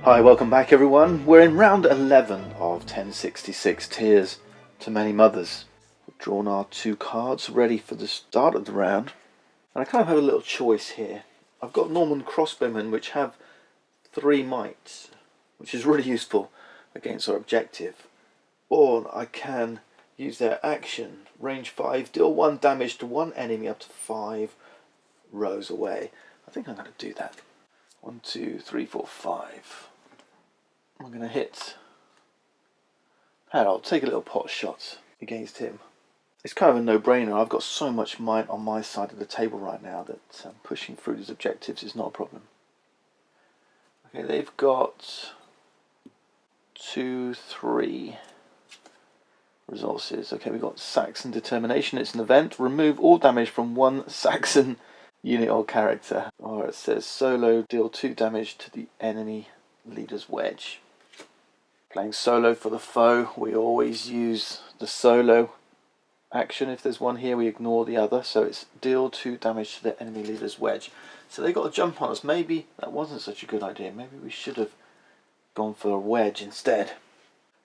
Hi, welcome back everyone. We're in round 11 of 1066 Tears to Many Mothers. We've drawn our two cards ready for the start of the round. And I kind of have a little choice here. I've got Norman crossbowmen which have 3 might, which is really useful against our objective. Or I can use their action, range 5, deal 1 damage to one enemy up to 5 rows away. I think I'm going to do that. 1, 2, 3, 4, 5. I'm going to hit Harold, take a little pot shot against him. It's kind of a no-brainer. I've got so much might on my side of the table right now that pushing through these objectives is not a problem. Okay, they've got 2, 3 resources. Okay, we've got Saxon Determination. It's an event. Remove all damage from one Saxon unit or character. Or it says solo, deal 2 damage to the enemy leader's wedge. Playing solo for the foe, we always use the solo action. If there's one here, we ignore the other. So it's deal 2 damage to the enemy leader's wedge. So they got a jump on us. Maybe that wasn't such a good idea. Maybe we should have gone for a wedge instead.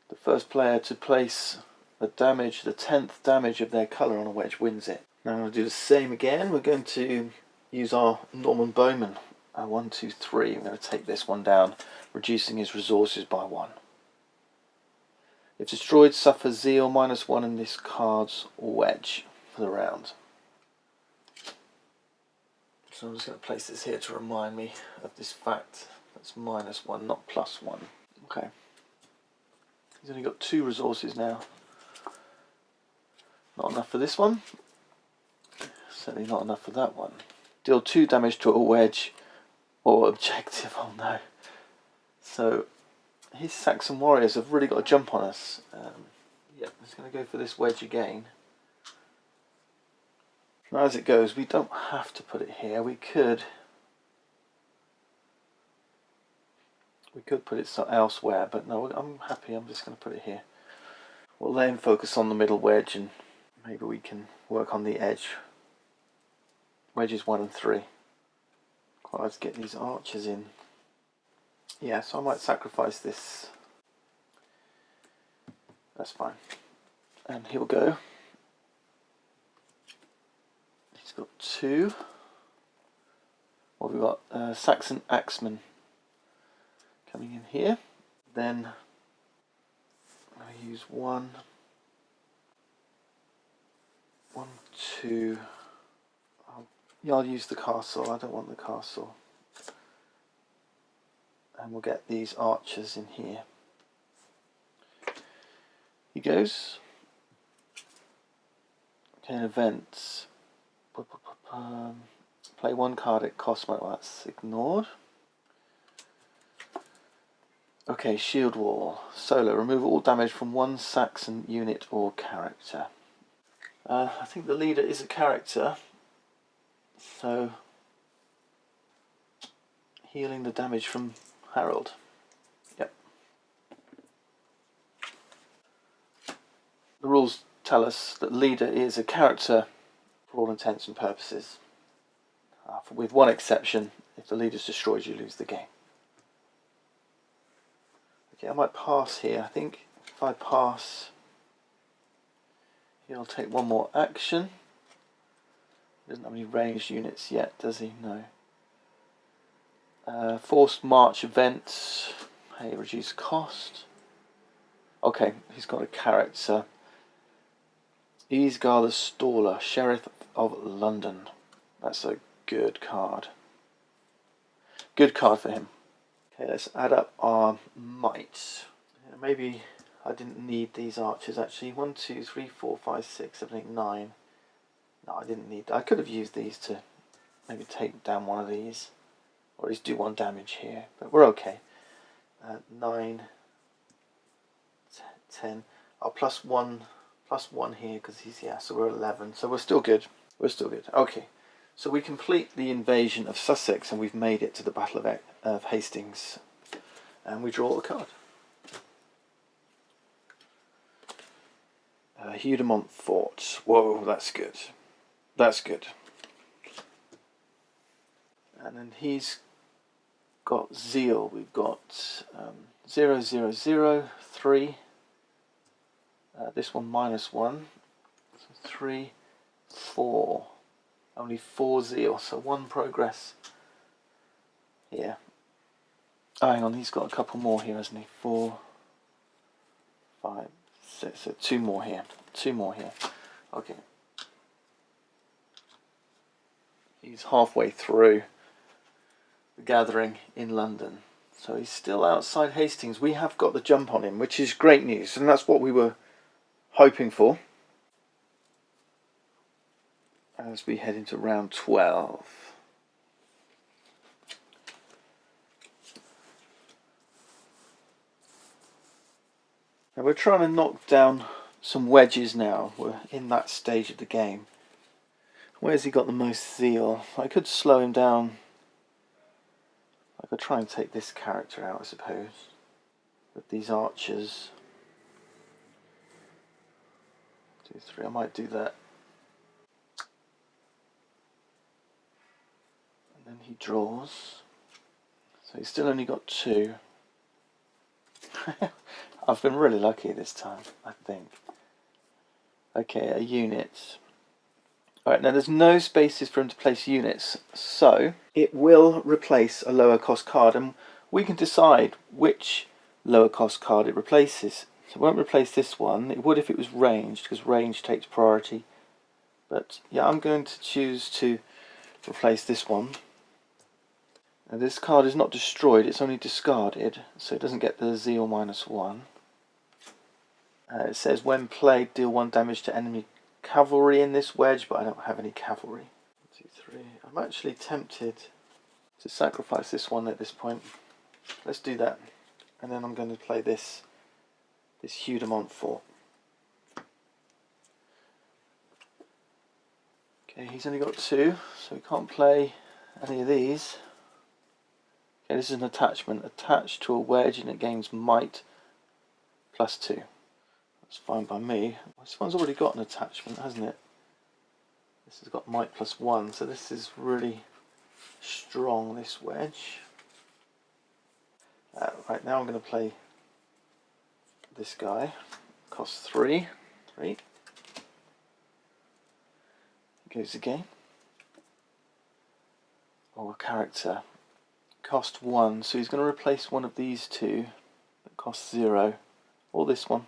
The first player to place the damage, the 10th damage of their colour on a wedge wins it. Now I'm going to do the same again. We're going to use our Norman bowman. 1, 2, 3. I'm going to take this one down, reducing his resources by 1. If destroyed, suffer zeal -1 in this card's wedge for the round. So I'm just going to place this here to remind me of this fact. That's -1, not +1. Okay. He's only got 2 resources now. Not enough for this one. Certainly not enough for that one. Deal 2 damage to a wedge or objective. Oh no. So his Saxon warriors have really got a jump on us. Yep, I'm just going to go for this wedge again. Now as it goes, we don't have to put it here. We could put it elsewhere, but no, I'm happy. I'm just going to put it here. We'll let him focus on the middle wedge, and maybe we can work on the edge. Wedges 1 and 3. Quite like to get these archers in. Yeah, so I might sacrifice this. That's fine. And he'll go. He's got 2. Well, we've got Saxon Axeman coming in here. Then I use 1, 2. Yeah, I'll use the castle. I don't want the castle. And we'll get these archers in here. He goes. Okay, events. Play 1 card at cost. Well, that's ignored. Okay, shield wall. Solo. Remove all damage from one Saxon unit or character. I think the leader is a character. So healing the damage from Harold. Yep. The rules tell us that leader is a character for all intents and purposes. With one exception, if the leader's destroyed, you lose the game. Okay, I might pass here. I think if I pass, he'll take 1 more action. He doesn't have any ranged units yet, does he? No. Forced march events. Hey, reduce cost. Okay, he's got a character. Easgar the Staller, Sheriff of London. That's a good card. Good card for him. Okay, let's add up our might. Yeah, maybe I didn't need these archers actually. 1, 2, 3, 4, 5, 6, 7, 8, 9. No, I didn't need. I could have used these to maybe take down one of these, or at least do 1 damage here. But we're okay. 9, 10. Oh, +1 here because he's so we're 11. So we're still good. We're still good. Okay. So we complete the invasion of Sussex, and we've made it to the Battle of Hastings, and we draw a card. Hugh de Montfort. Whoa, that's good. That's good. And then he's got zeal. We've got 0, 0, 0, 3. This one -1. So 3, 4. Only 4 zeal, so 1 progress here. Oh, hang on, he's got a couple more here, hasn't he? 4, 5, 6. So 2 more here. 2 more here. Okay. He's halfway through the gathering in London. So he's still outside Hastings. We have got the jump on him, which is great news, and that's what we were hoping for as we head into round 12. Now we're trying to knock down some wedges now. We're in that stage of the game. Where's he got the most zeal? I could slow him down. I could try and take this character out, I suppose, with these archers. 2, 3, I might do that. And then he draws. So he's still only got 2. I've been really lucky this time, I think. Okay, a unit. Alright, now there's no spaces for him to place units, so it will replace a lower cost card, and we can decide which lower cost card it replaces. So it won't replace this one. It would if it was ranged, because range takes priority. But yeah, I'm going to choose to replace this one. Now this card is not destroyed, it's only discarded, so it doesn't get the zeal -1. It says when played, deal 1 damage to enemy cavalry in this wedge, but I don't have any cavalry. 1, 2, 3. I'm actually tempted to sacrifice this one at this point. Let's do that, and then I'm going to play this Hugh de Montfort. Okay, he's only got 2, so he can't play any of these. Okay, this is an attachment attached to a wedge, and it gains might +2. That's fine by me. This one's already got an attachment, hasn't it? This has got might +1, so this is really strong, this wedge. Right, now I'm going to play this guy. Costs 3. 3. Goes again. Or a character. Cost 1, so he's going to replace one of these 2 that costs 0. Or this one.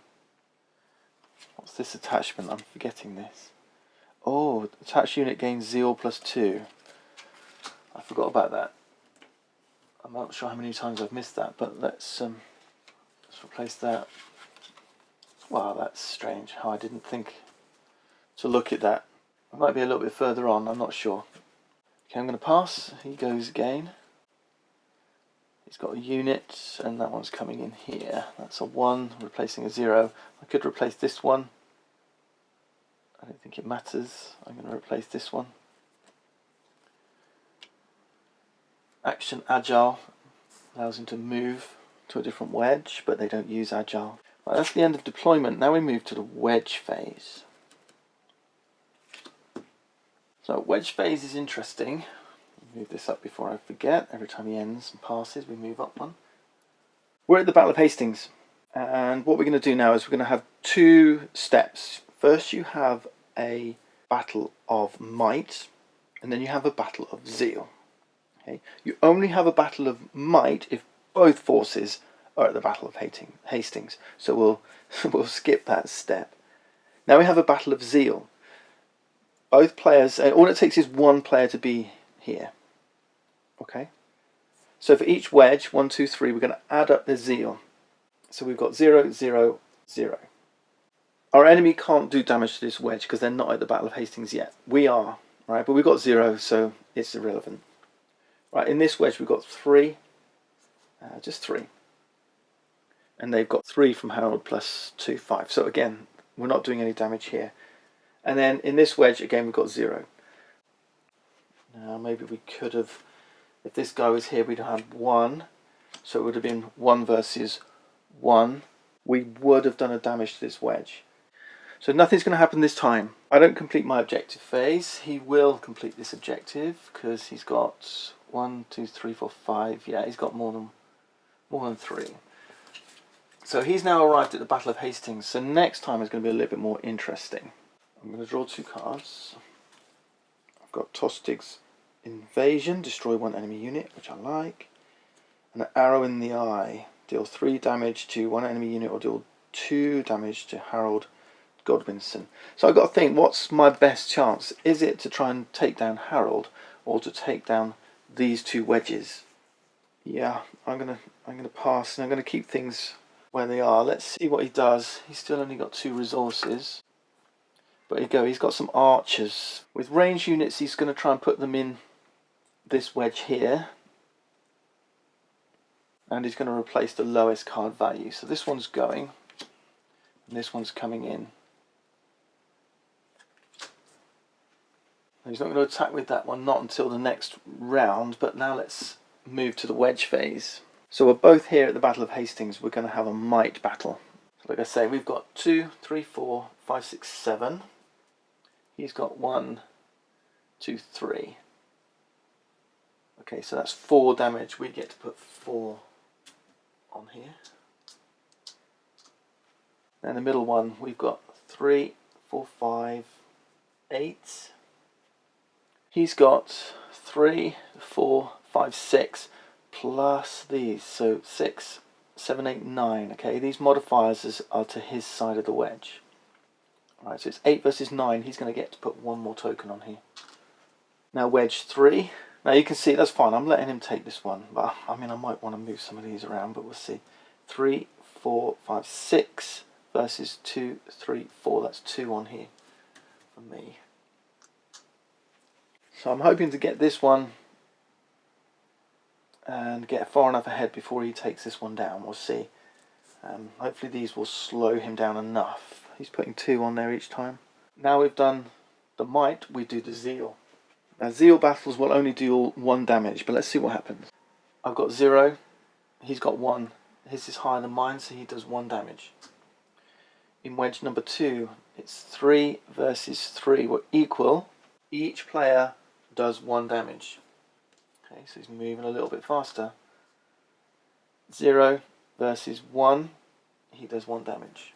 What's this attachment? I'm forgetting this. Oh, attached unit gains zeal +2. I forgot about that. I'm not sure how many times I've missed that, but let's replace that. Wow, that's strange how I didn't think to look at that. I might be a little bit further on, I'm not sure. Okay, I'm going to pass. He goes again. He's got a unit, and that one's coming in here. That's a 1, replacing a 0. I could replace this one. I don't think it matters. I'm going to replace this one. Action Agile allows him to move to a different wedge, but they don't use Agile. Right, that's the end of deployment. Now we move to the wedge phase. So wedge phase is interesting. Move this up before I forget. Every time he ends and passes, we move up one. We're at the Battle of Hastings, and what we're going to do now is we're going to have 2 steps. First you have a battle of might, and then you have a battle of zeal. Okay? You only have a battle of might if both forces are at the Battle of Hastings, so we'll skip that step. Now we have a battle of zeal. Both players, all it takes is one player to be here. Okay? So for each wedge, 1, 2, 3, we're going to add up the zeal. So we've got 0, 0, 0. Our enemy can't do damage to this wedge because they're not at the Battle of Hastings yet. We are, right? But we've got 0, so it's irrelevant. Right, in this wedge we've got 3, just 3. And they've got 3 from Harold +2, 5. So again, we're not doing any damage here. And then in this wedge, again, we've got 0. Now maybe we could have, if this guy was here, we'd have 1. So it would have been 1 versus 1. We would have done a damage to this wedge. So nothing's going to happen this time. I don't complete my objective phase. He will complete this objective because he's got 1, 2, 3, 4, 5. Yeah, he's got more than 3. So he's now arrived at the Battle of Hastings. So next time is going to be a little bit more interesting. I'm going to draw 2 cards. I've got Tostig's Invasion, destroy 1 enemy unit, which I like. And an Arrow in the Eye, deal 3 damage to 1 enemy unit or deal 2 damage to Harold Godwinson. So I've got to think, what's my best chance? Is it to try and take down Harold or to take down these 2 wedges? Yeah, I'm gonna pass, and I'm gonna keep things where they are. Let's see what he does. He's still only got 2 resources. But there you go, he's got some archers. With range units, he's going to try and put them in this wedge here. And he's going to replace the lowest card value. So this one's going, and this one's coming in. He's not going to attack with that one, not until the next round, but now let's move to the wedge phase. So we're both here at the Battle of Hastings. We're going to have a might battle. So like I say, we've got 2, 3, 4, 5, 6, 7. He's got 1, 2, 3. Okay, so that's 4 damage. We get to put 4 on here. And the middle one, we've got 3, 4, 5, 8. He's got 3, 4, 5, 6 plus these, so 6, 7, 8, 9. Okay, these modifiers are to his side of the wedge. Alright, so it's 8 versus 9. He's going to get to put 1 more token on here. Now wedge 3. Now you can see, that's fine. I'm letting him take this one. But I mean, I might want to move some of these around, but we'll see. 3, 4, 5, 6 versus 2, 3, 4. That's 2 on here for me. So I'm hoping to get this one and get far enough ahead before he takes this one down. We'll see. Hopefully these will slow him down enough. He's putting 2 on there each time. Now we've done the might, we do the zeal. Now zeal battles will only deal 1 damage, but let's see what happens. I've got 0, he's got 1. His is higher than mine, so he does 1 damage. In wedge number 2, it's 3 versus 3. We're equal. Each player does 1 damage. Okay, so he's moving a little bit faster. 0 versus 1, he does 1 damage.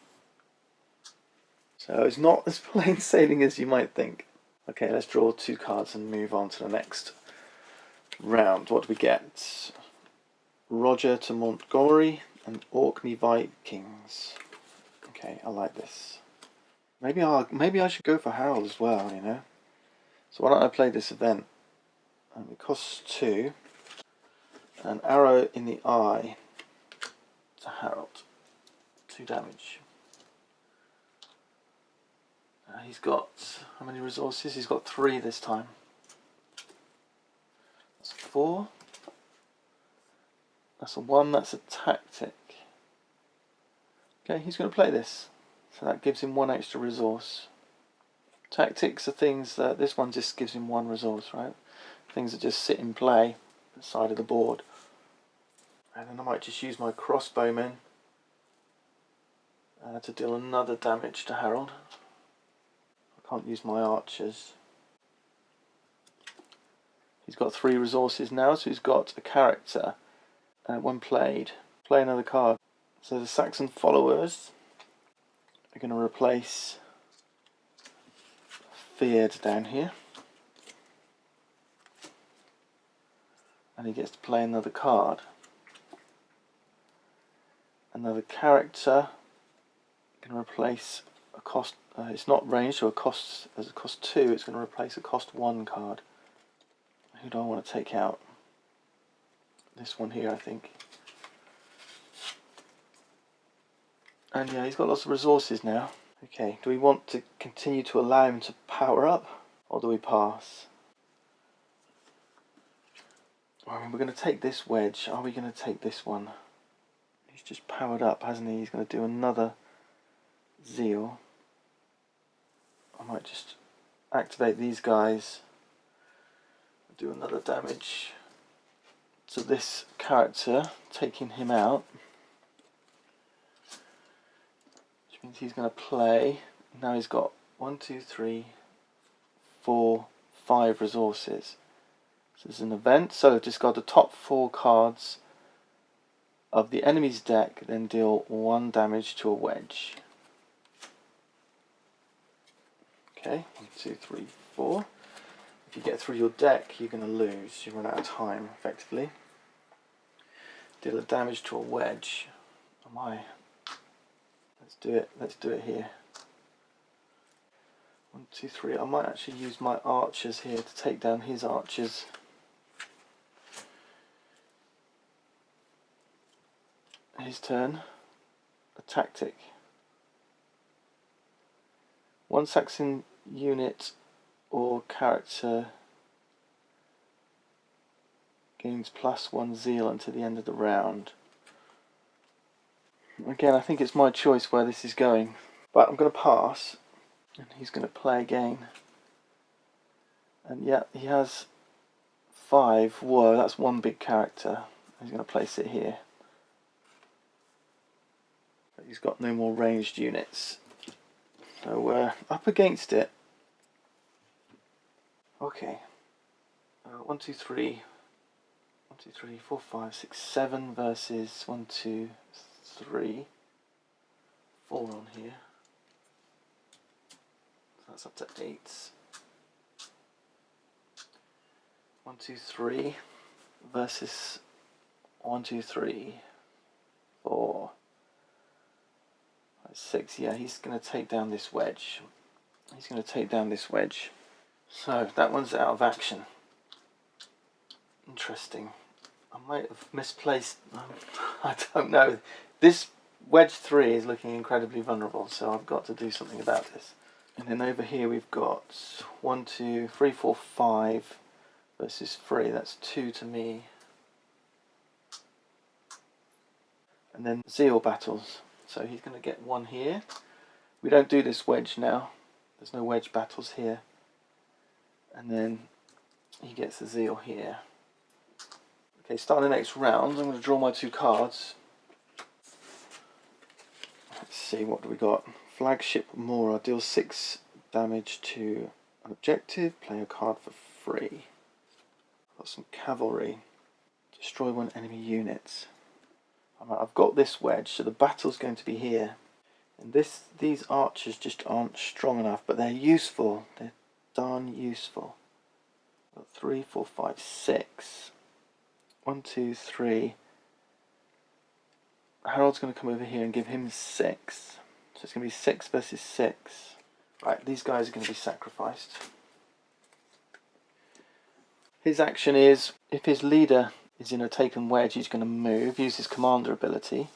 So it's not as plain sailing as you might think. Okay, let's draw 2 cards and move on to the next round. What do we get? Roger to Montgomery and Orkney Vikings. Okay, I like this. Maybe I should go for Harold as well, you know. So why don't I play this event? It costs 2. An arrow in the eye to Harold. 2 damage. He's got, how many resources? He's got 3 this time. That's 4. That's a 1, that's a tactic. Okay, he's going to play this. So that gives him 1 extra resource. Tactics are things that, this one just gives him 1 resource, right? Things that just sit in play at the side of the board. And then I might just use my crossbowmen to deal another damage to Harold. I can't use my archers. He's got 3 resources now, so he's got a character. When played, play another card. So the Saxon followers are going to replace Feared down here. And he gets to play another card. Another character can replace a cost. It's not ranged, so as a cost 2, it's going to replace a cost 1 card. Who do I want to take out? This one here, I think. And yeah, he's got lots of resources now. Okay, do we want to continue to allow him to power up, or do we pass? I mean, we're going to take this wedge. Are we going to take this one? He's just powered up, hasn't he? He's going to do another zeal. I might just activate these guys. Do another damage to this character, taking him out. Which means he's going to play. Now he's got 1, 2, 3, 4, 5 resources. This is an event, so discard the top 4 cards of the enemy's deck, then deal 1 damage to a wedge. Okay, 1, 2, 3, 4. If you get through your deck, you're going to lose. You run out of time, effectively. Deal a damage to a wedge. Oh my. Let's do it. Let's do it here. 1, 2, 3. I might actually use my archers here to take down his archers. His turn. A tactic. 1 Saxon unit or character gains +1 zeal until the end of the round. Again, I think it's my choice where this is going, but I'm going to pass, and he's going to play again. And yeah, he has 5. Whoa, that's 1 big character. He's going to place it here. But he's got no more ranged units, so we're up against it. Okay. 1, 2, 3. 1, 2, 3, 4, 5, 6, 7 versus 1, 2, 3, 4 on here. So that's up to 8. 1, 2, 3 versus 1, 2, 3, 4, 5, 6. Yeah, he's going to take down this wedge. He's going to take down this wedge. So that one's out of action. Interesting. I might have misplaced. I don't know. This wedge 3 is looking incredibly vulnerable, so I've got to do something about this. And then over here we've got 1, 2, 3, 4, 5 versus 3. That's 2 to me. And then zeal battles. So he's going to get 1 here. We don't do this wedge now. There's no wedge battles here. And then he gets the zeal here. Okay, starting the next round, I'm going to draw my 2 cards. Let's see, what do we got? Flagship Mora, deals 6 damage to an objective, play a card for free. Got some cavalry. Destroy 1 enemy unit. I've got this wedge, so the battle's going to be here. And these archers just aren't strong enough, but they're useful. They're darn useful. Got 3, 4, 5, 6. 1, 2, 3. Harold's going to come over here and give him 6. So it's going to be 6 versus 6. Right, these guys are going to be sacrificed. His action is, if his leader is in a taken wedge, he's going to move, use his commander ability.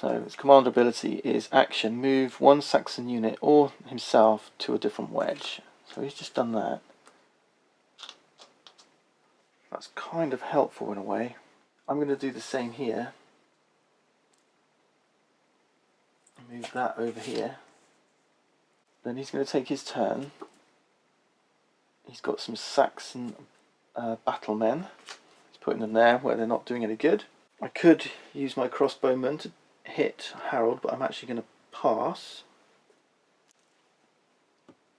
So his commander ability is action, move 1 Saxon unit or himself to a different wedge. So he's just done that. That's kind of helpful in a way. I'm going to do the same here. Move that over here. Then he's going to take his turn. He's got some Saxon battlemen. He's putting them there where they're not doing any good. I could use my crossbowman to hit Harold, but I'm actually going to pass.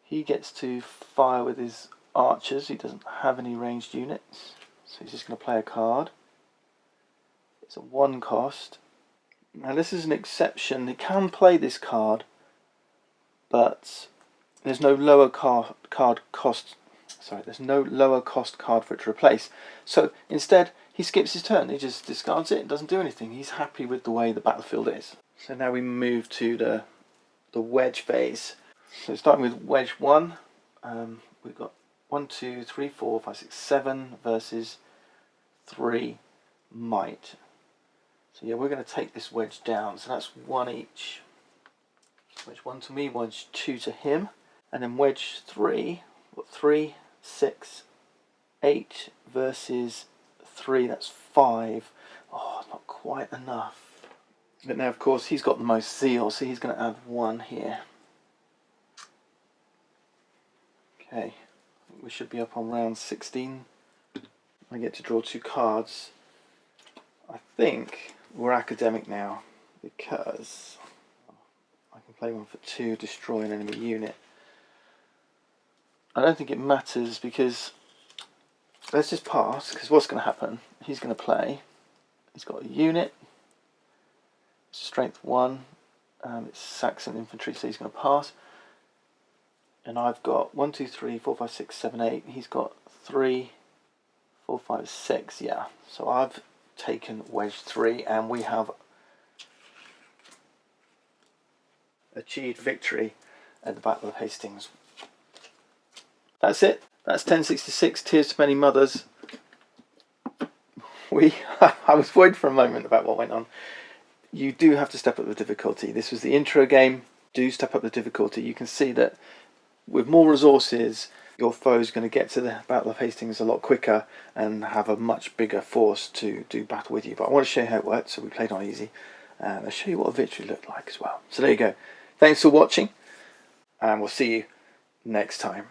He gets to fire with his archers. He doesn't have any ranged units, so he's just going to play a card. It's a 1 cost. Now this is an exception. He can play this card, but there's no lower cost. There's no lower cost card for it to replace. So instead, he skips his turn. He just discards it. It doesn't do anything. He's happy with the way the battlefield is. So now we move to the wedge phase. So starting with wedge 1, we've got 1, 2, 3, 4, 5, 6, 7 versus 3 might. So yeah, we're going to take this wedge down. So that's 1 each. Wedge 1 to me, wedge 2 to him. And then wedge 3, what, 3, 6, 8 versus 3, that's 5. Oh, not quite enough. But now, of course, he's got the most zeal, so he's going to add 1 here. Okay, we should be up on round 16. I get to draw 2 cards. I think we're academic now, because I can play 1 for 2, destroy an enemy unit. I don't think it matters, because let's just pass, because what's going to happen, he's going to play, he's got a unit, strength 1, it's Saxon infantry, so he's going to pass. And I've got 1, 2, 3, 4, 5, 6, 7, 8. He's got 3, 4, 5, 6. Yeah. So I've taken Wedge 3, and we have achieved victory at the Battle of Hastings. That's it. That's 1066. Tears to Many Mothers. I was worried for a moment about what went on. You do have to step up the difficulty. This was the intro game. Do step up the difficulty. You can see that with more resources, your foe's going to get to the Battle of Hastings a lot quicker and have a much bigger force to do battle with you. But I want to show you how it worked, so we played on easy. And I'll show you what a victory looked like as well. So there you go. Thanks for watching, and we'll see you next time.